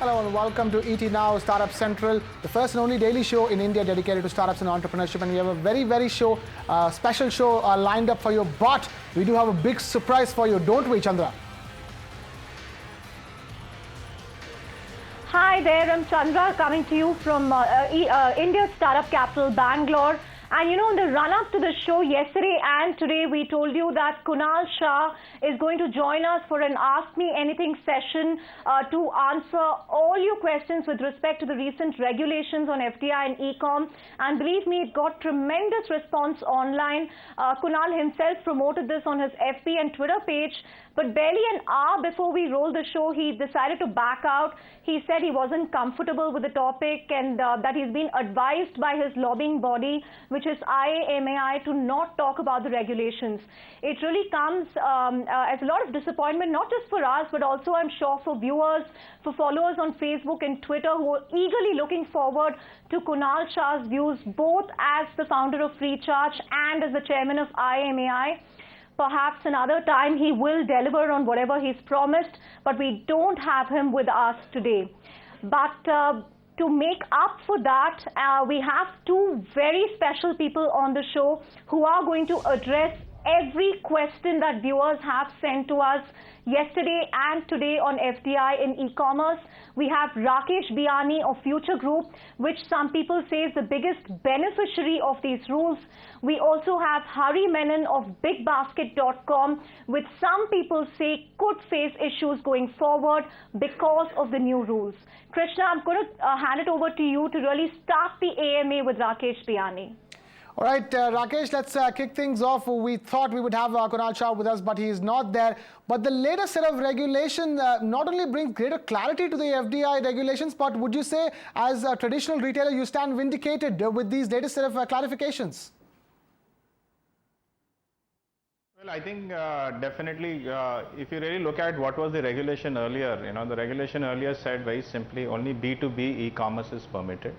Hello and welcome to ET Now Startup Central, the first and only daily show in India dedicated to startups and entrepreneurship. And we have a very special show lined up for you. But we do have a big surprise for you, don't we, Chandra? Hi there, I'm Chandra coming to you from India's startup capital, Bangalore. And you know, in the run-up to the show yesterday and today, we told you that Kunal Shah is going to join us for an Ask Me Anything session to answer all your questions with respect to the recent regulations on FDI and e-com. And believe me, it got tremendous response online. Kunal himself promoted this on his FB and Twitter page. But barely an hour before we rolled the show, he decided to back out. He said he wasn't comfortable with the topic and that he's been advised by his lobbying body, which is IAMAI, to not talk about the regulations. It really comes as a lot of disappointment, not just for us, but also I'm sure for viewers, for followers on Facebook and Twitter who are eagerly looking forward to Kunal Shah's views, both as the founder of Free Charge and as the chairman of IAMAI. Perhaps another time he will deliver on whatever he's promised, but we don't have him with us today. But to make up for that, we have two very special people on the show who are going to address every question that viewers have sent to us yesterday and today on FDI in e-commerce. We have Rakesh Biyani of Future Group, which some people say is the biggest beneficiary of these rules. We also have Hari Menon of BigBasket.com, which some people say could face issues going forward because of the new rules. Krishna, I'm going to hand it over to you to really start the AMA with Rakesh Biyani. All right, Rakesh, let's kick things off. We thought we would have Kunal Shah with us, but he is not there. But the latest set of regulation not only brings greater clarity to the FDI regulations, but would you say, as a traditional retailer, you stand vindicated with these latest set of clarifications? Well, I think definitely, if you really look at what was the regulation earlier, the regulation earlier said very simply only B2B e-commerce is permitted.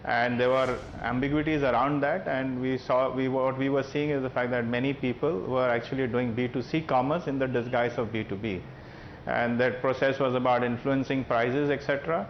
And there were ambiguities around that, and what we were seeing is the fact that many people were actually doing B2C commerce in the disguise of B2B. And that process was about influencing prices, etc.,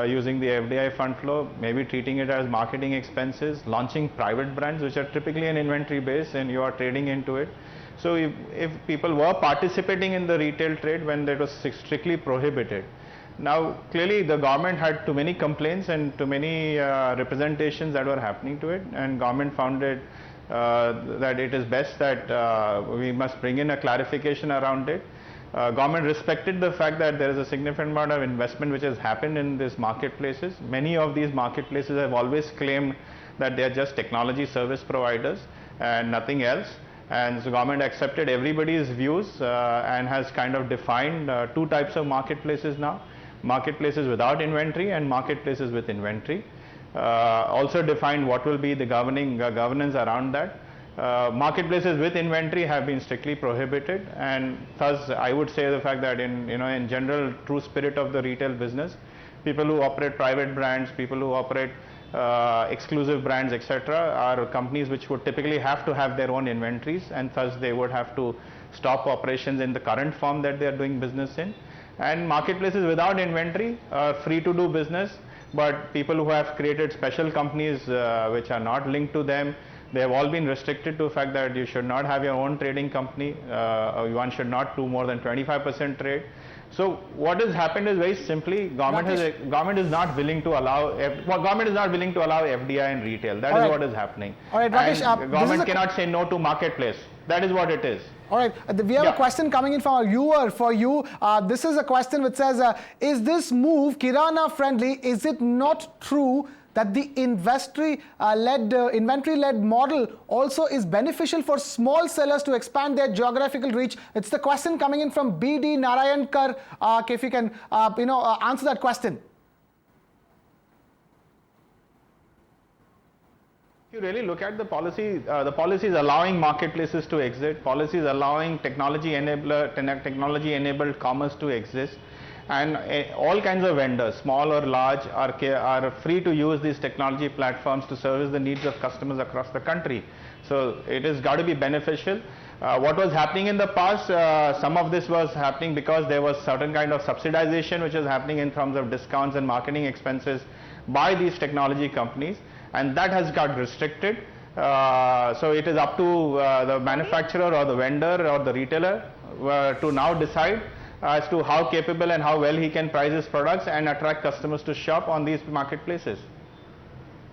using the FDI fund flow, maybe treating it as marketing expenses, launching private brands, which are typically an inventory base, and you are trading into it. So if people were participating in the retail trade when that was strictly prohibited. Now, clearly, the government had too many complaints and too many representations that were happening to it, and government found it that it is best that we must bring in a clarification around it. Government respected the fact that there is a significant amount of investment which has happened in these marketplaces. Many of these marketplaces have always claimed that they are just technology service providers and nothing else. And so government accepted everybody's views and has kind of defined two types of marketplaces now. Marketplaces without inventory and marketplaces with inventory. Also defined what will be the governance around that. Marketplaces with inventory have been strictly prohibited, and thus I would say the fact that in general, true spirit of the retail business, people who operate private brands, people who operate exclusive brands, etc., are companies which would typically have to have their own inventories, and thus they would have to stop operations in the current form that they are doing business in. And marketplaces without inventory are free to do business, but people who have created special companies which are not linked to them, they have all been restricted to the fact that you should not have your own trading company, one should not do more than 25% trade. So what has happened is very simply government is not willing to allow FDI in retail. That is what is happening. All right, Rakesh, government cannot say no to marketplace. That is what it is. All right, we have a question coming in from a viewer for you. This is a question which says, is this move Kirana friendly? Is it not true that the inventory-led model also is beneficial for small sellers to expand their geographical reach? It's the question coming in from BD Narayankar. If you can, answer that question. If you really look at the policy is allowing marketplaces to exist, policies allowing technology-enabled commerce to exist, and all kinds of vendors, small or large, are free to use these technology platforms to service the needs of customers across the country. So it has got to be beneficial. What was happening in the past, some of this was happening because there was certain kind of subsidization which was happening in terms of discounts and marketing expenses by these technology companies, and that has got restricted. So it is up to the manufacturer or the vendor or the retailer to now decide as to how capable and how well he can price his products and attract customers to shop on these marketplaces.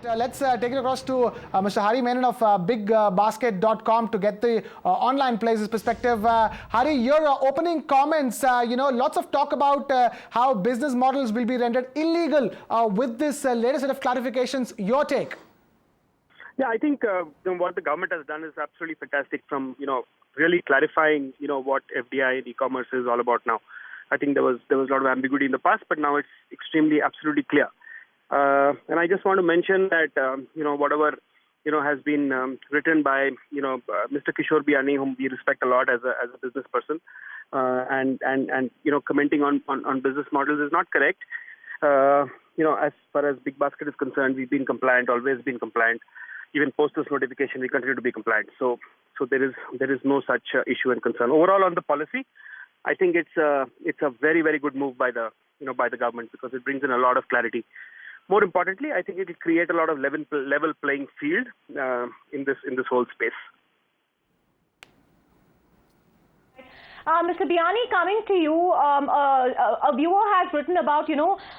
Let's take it across to Mr. Hari Menon of bigbasket.com to get the online places perspective. Hari, your opening comments, lots of talk about how business models will be rendered illegal with this latest set of clarifications. Your take? Yeah, I think what the government has done is absolutely fantastic from, really clarifying, what FDI and e-commerce is all about now. I think there was a lot of ambiguity in the past, but now it's absolutely clear. And I just want to mention that, whatever, has been written by, Mr. Rakesh Biyani, whom we respect a lot as a business person, and commenting on business models is not correct. As far as Big Basket is concerned, we've been compliant, always been compliant. Even post this notification, we continue to be compliant. So there is no such issue and concern. Overall, on the policy, I think it's a very, very good move by the government, because it brings in a lot of clarity. More importantly, I think it will create a lot of level playing field in this whole space. Mr. Biyani, coming to you, a viewer has written about,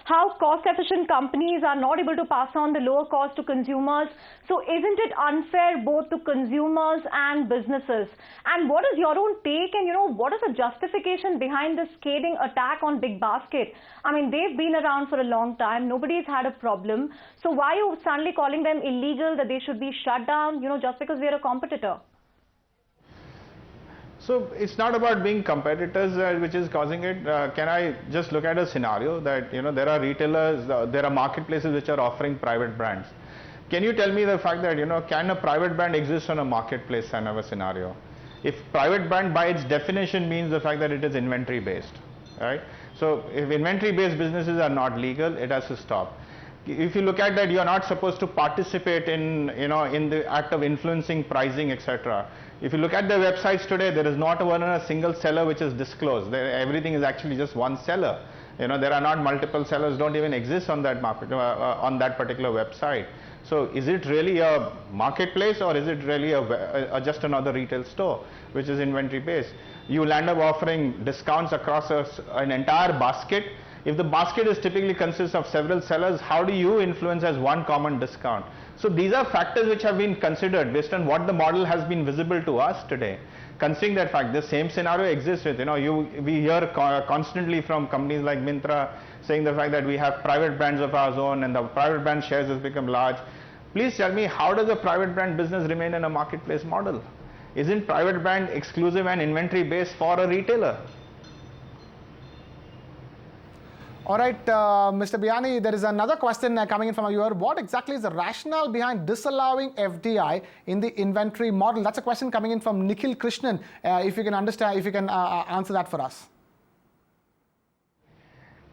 how cost-efficient companies are not able to pass on the lower cost to consumers. So isn't it unfair both to consumers and businesses? And what is your own take, and, what is the justification behind this scathing attack on Big Basket? I mean, they've been around for a long time. Nobody's had a problem. So why are you suddenly calling them illegal, that they should be shut down, just because they're a competitor? So it's not about being competitors which is causing it. Can I just look at a scenario that, there are retailers, there are marketplaces which are offering private brands. Can you tell me the fact that, can a private brand exist on a marketplace kind of a scenario? If private brand by its definition means the fact that it is inventory based, right? So if inventory based businesses are not legal, it has to stop. If you look at that, you are not supposed to participate in the act of influencing pricing, etc. If you look at the websites today, there is not even a single seller which is disclosed. Everything is actually just one seller. There are not multiple sellers, don't even exist on that market, on that particular website. So is it really a marketplace, or is it really just another retail store which is inventory based? You will end up offering discounts across an entire basket. If the basket is typically consists of several sellers, how do you influence as one common discount? So these are factors which have been considered based on what the model has been visible to us today. Considering that fact, the same scenario exists with, we hear constantly from companies like Myntra saying the fact that we have private brands of our own and the private brand shares has become large. Please tell me, how does a private brand business remain in a marketplace model? Isn't private brand exclusive and inventory based for a retailer? All right, Mr. Biyani, there is another question coming in from a viewer. What exactly is the rationale behind disallowing FDI in the inventory model? That's a question coming in from Nikhil Krishnan. If you can answer that for us.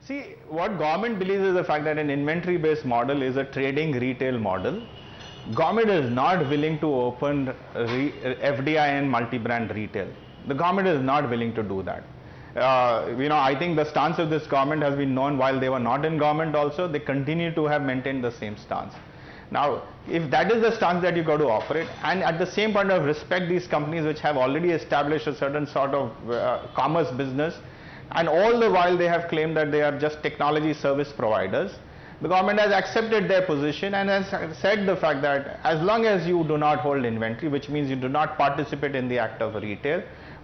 See, what government believes is the fact that an inventory-based model is a trading retail model. Government is not willing to open FDI and multi-brand retail. The government is not willing to do that. I think the stance of this government has been known while they were not in government also. They continue to have maintained the same stance. Now, if that is the stance that you got to operate, and at the same point of respect these companies which have already established a certain sort of commerce business, and all the while they have claimed that they are just technology service providers, the government has accepted their position and has said the fact that as long as you do not hold inventory, which means you do not participate in the act of retail,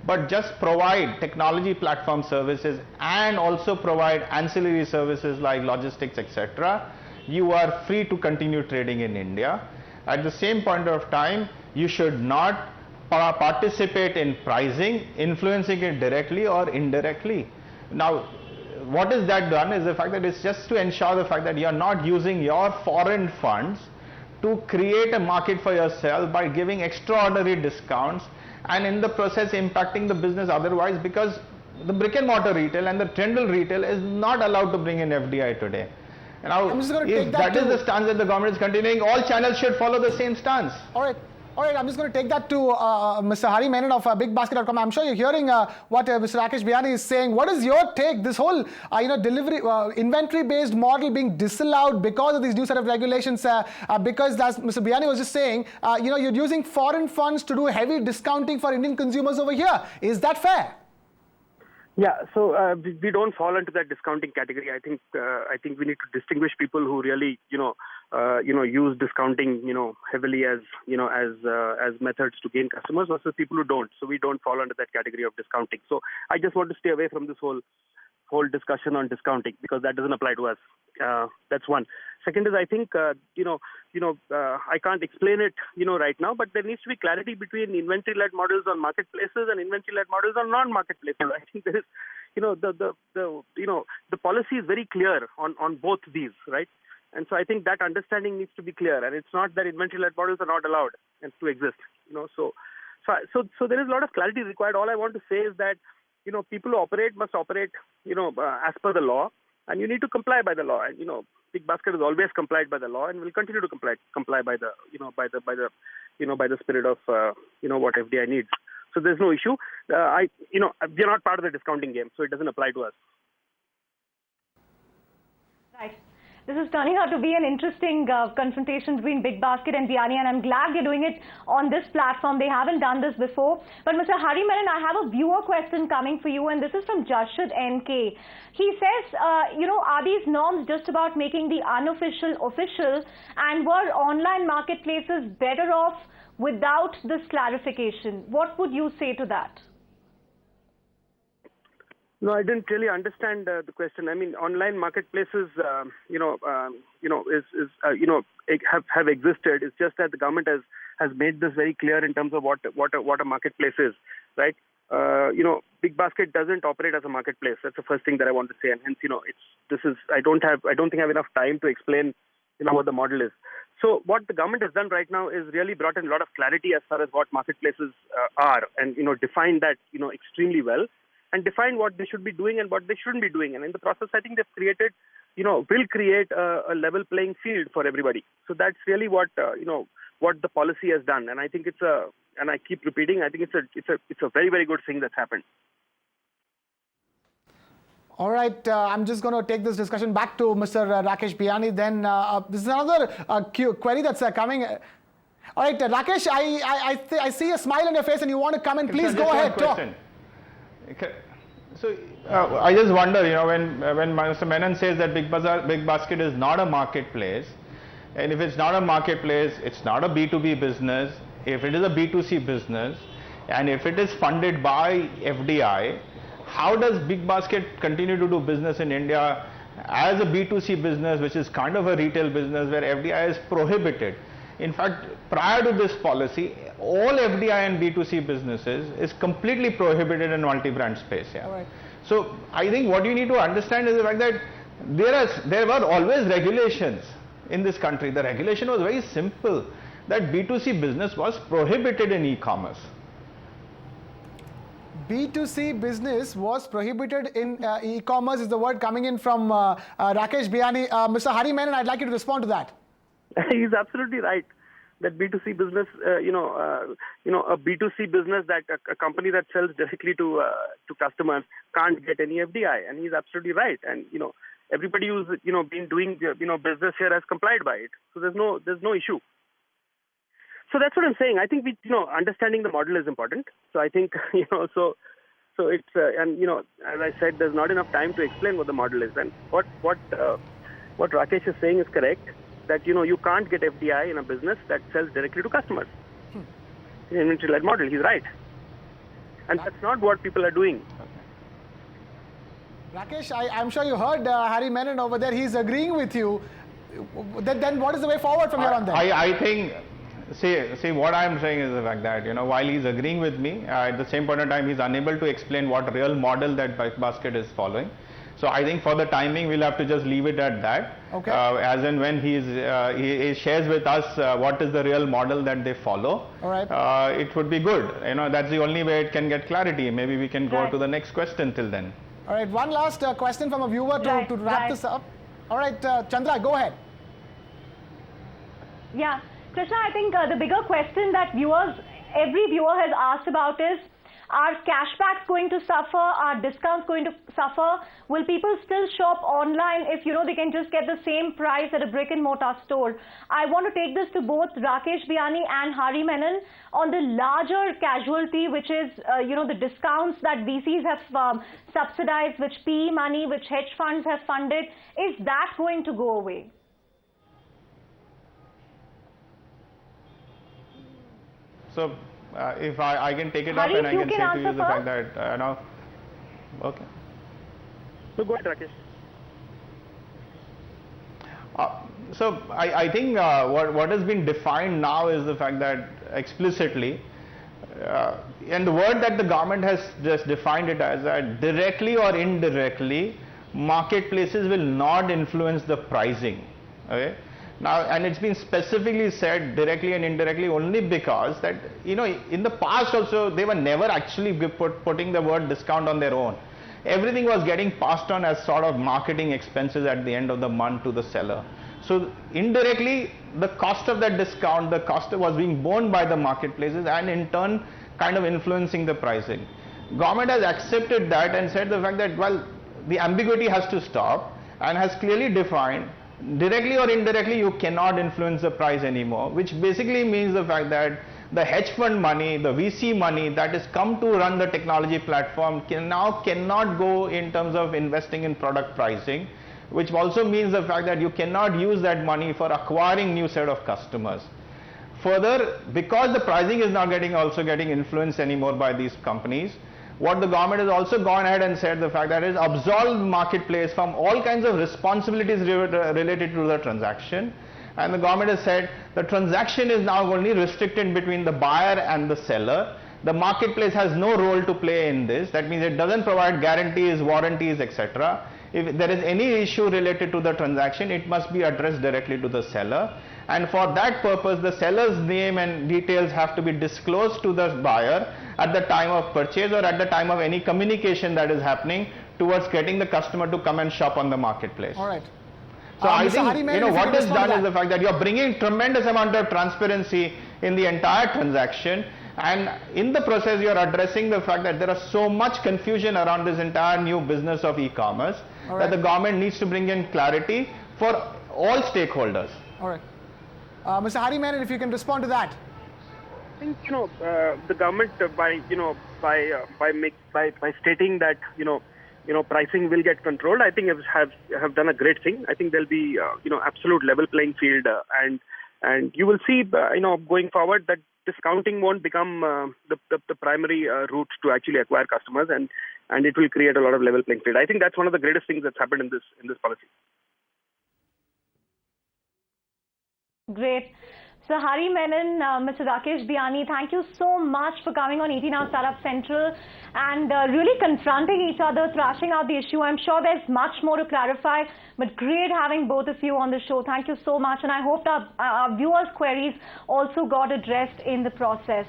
but just provide technology platform services and also provide ancillary services like logistics, etc., you are free to continue trading in India. At the same point of time, you should not participate in pricing, influencing it directly or indirectly. Now, what is that done is the fact that it's just to ensure the fact that you are not using your foreign funds to create a market for yourself by giving extraordinary discounts, and in the process impacting the business otherwise, because the brick and mortar retail and the general retail is not allowed to bring in FDI today. Now, if that is the stance that the government is continuing, all channels should follow the same stance. All right. All right, I'm just going to take that to Mr. Hari Menon of BigBasket.com. I'm sure you're hearing what Mr. Rakesh Biyani is saying. What is your take? This whole, delivery inventory-based model being disallowed because of these new set of regulations. Because, as Mr. Biyani was just saying, you're using foreign funds to do heavy discounting for Indian consumers over here. Is that fair? Yeah, so we don't fall into that discounting category. I think we need to distinguish people who really use discounting heavily as methods to gain customers versus people who don't. So we don't fall under that category of discounting. So I just want to stay away from this whole discussion on discounting because that doesn't apply to us. That's one. Second is I think I can't explain it right now, but there needs to be clarity between inventory-led models on marketplaces and inventory-led models on non-marketplaces. I think there is the policy is very clear on both these, right? And so I think that understanding needs to be clear, and it's not that inventory-led models are not allowed and to exist. So there is a lot of clarity required. All I want to say is that people who operate must operate as per the law, and you need to comply by the law. And BigBasket has always complied by the law and will continue to comply by the by the spirit of what FDI needs. So there's no issue. We are not part of the discounting game, so it doesn't apply to us. Right. This is turning out to be an interesting confrontation between BigBasket and Biyani, and I'm glad they're doing it on this platform. They haven't done this before. But Mr. Hari Menon, I have a viewer question coming for you, and this is from Jashid NK. He says, are these norms just about making the unofficial official, and were online marketplaces better off without this clarification? What would you say to that? No, I didn't really understand the question. I mean, online marketplaces, have existed. It's just that the government has made this very clear in terms of what a marketplace is, right? BigBasket doesn't operate as a marketplace. That's the first thing that I want to say, and hence, I don't think I have enough time to explain, what the model is. So what the government has done right now is really brought in a lot of clarity as far as what marketplaces are, and defined that extremely well. And define what they should be doing and what they shouldn't be doing. And in the process, I think they've created, will create a level playing field for everybody. So that's really what the policy has done. And I think and I keep repeating, I think it's a very, very good thing that's happened. All right, I'm just going to take this discussion back to Mr. Rakesh Biyani. Then this is another query that's coming. All right, Rakesh, I see a smile on your face and you want to come in. Please go ahead, talk. So I just wonder, when Mr. Menon says that BigBasket is not a marketplace, and if it's not a marketplace, it's not a B2B business. If it is a B2C business, and if it is funded by FDI, how does BigBasket continue to do business in India as a B2C business, which is kind of a retail business where FDI is prohibited? In fact, prior to this policy, all FDI and B2C businesses is completely prohibited in multi-brand space. Yeah. Right. So I think what you need to understand is the fact that there were always regulations in this country. The regulation was very simple, that B2C business was prohibited in e-commerce. B2C business was prohibited in e-commerce is the word coming in from Rakesh Biyani. Mr. Hari Menon, I'd like you to respond to that. He's absolutely right that B2C business, a B2C business, that a company that sells directly to customers can't get any FDI, and he's absolutely right. And everybody who's been doing business here has complied by it, so there's no issue. So that's what I'm saying. I think understanding the model is important. So I think so it's and as I said, there's not enough time to explain what the model is, and what Rakesh is saying is correct. That you can't get FDI in a business that sells directly to customers. In an inventory-led model, he's right, and that's not what people are doing. Rakesh, I'm sure you heard Hari Menon over there. He's agreeing with you. Then what is the way forward from here on? Then I think. See, what I'm saying is the fact that while he's agreeing with me, at the same point in time he's unable to explain what real model that BigBasket is following. So I think for the timing we'll have to just leave it at that. Okay. As and when he shares with us what is the real model that they follow. All right. It would be good. That's the only way it can get clarity. Maybe we can go to the next question till then. All right. One last question from a viewer to wrap this up. All right, Chandra, go ahead. Yeah. Krishna, I think the bigger question that every viewer has asked about is, are cashbacks going to suffer? Are discounts going to suffer? Will people still shop online if they can just get the same price at a brick and mortar store? I want to take this to both Rakesh Biyani and Hari Menon on the larger casualty, which is the discounts that VCs have subsidized, which PE money, which hedge funds have funded. Is that going to go away? So, if I can take it Hari, up and I can say to you the fact first. that, okay. So go ahead, Rakesh. So I think what has been defined now is the fact that explicitly, and the word that the government has just defined it as that directly or indirectly, marketplaces will not influence the pricing. Okay. Now, and it's been specifically said directly and indirectly only because that, in the past also, they were never actually putting the word discount on their own. Everything was getting passed on as sort of marketing expenses at the end of the month to the seller. So indirectly, the cost of that discount, the cost was being borne by the marketplaces and in turn kind of influencing the pricing. Government has accepted that and said the fact that, well, the ambiguity has to stop and has clearly defined directly or indirectly you cannot influence the price anymore, which basically means the fact that the hedge fund money, the VC money that has come to run the technology platform cannot go in terms of investing in product pricing, which also means the fact that you cannot use that money for acquiring new set of customers. Further, because the pricing is not also getting influenced anymore by these companies, what the government has also gone ahead and said the fact that it has absolved marketplace from all kinds of responsibilities related to the transaction, and the government has said the transaction is now only restricted between the buyer and the seller. The marketplace has no role to play in this. That means it doesn't provide guarantees, warranties, etc. If there is any issue related to the transaction, it must be addressed directly to the seller, and for that purpose the seller's name and details have to be disclosed to the buyer at the time of purchase or at the time of any communication that is happening towards getting the customer to come and shop on the marketplace. All right. So I Mr. Hari think Menon, what is done is the fact that you are bringing tremendous amount of transparency in the entire transaction, and in the process you are addressing the fact that there are so much confusion around this entire new business of e-commerce that the government needs to bring in clarity for all stakeholders. All right. Mr. Hari Menon, if you can respond to that. I think the government by stating that pricing will get controlled, I think have done a great thing. I think there'll be absolute level playing field, and you will see going forward that discounting won't become the primary route to actually acquire customers, and it will create a lot of level playing field. I think that's one of the greatest things that's happened in this policy. Great. So Hari Menon, Mr. Rakesh Biyani, thank you so much for coming on 18 Hour Startup Central and really confronting each other, thrashing out the issue. I'm sure there's much more to clarify, but great having both of you on the show. Thank you so much, and I hope that our viewers' queries also got addressed in the process.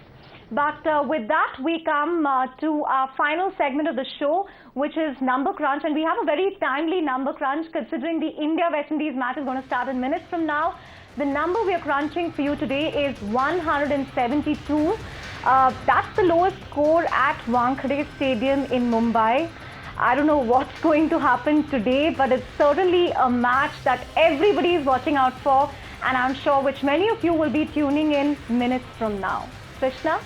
But with that, we come to our final segment of the show, which is Number Crunch. And we have a very timely Number Crunch, considering the India-West Indies match is going to start in minutes from now. The number we are crunching for you today is 172. That's the lowest score at Wankhede Stadium in Mumbai. I don't know what's going to happen today, but it's certainly a match that everybody is watching out for, and I'm sure which many of you will be tuning in minutes from now. Krishna?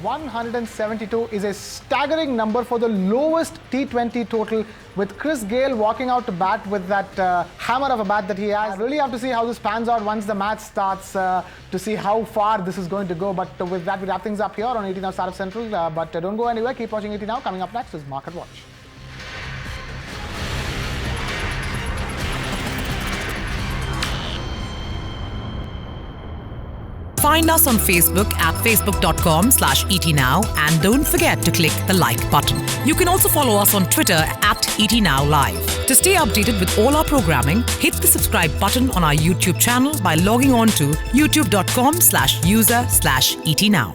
172 is a staggering number for the lowest T20 total, with Chris Gayle walking out to bat with that hammer of a bat that he has. I really have to see how this pans out once the match starts to see how far this is going to go. But with that, we wrap things up here on 18 Hour Startup Central. But don't go anywhere. Keep watching 18 Hour. Coming up next is Market Watch. Find us on Facebook at facebook.com/ETNow, and don't forget to click the like button. You can also follow us on Twitter at ETNowLive. To stay updated with all our programming, hit the subscribe button on our YouTube channel by logging on to youtube.com/user/ETNow.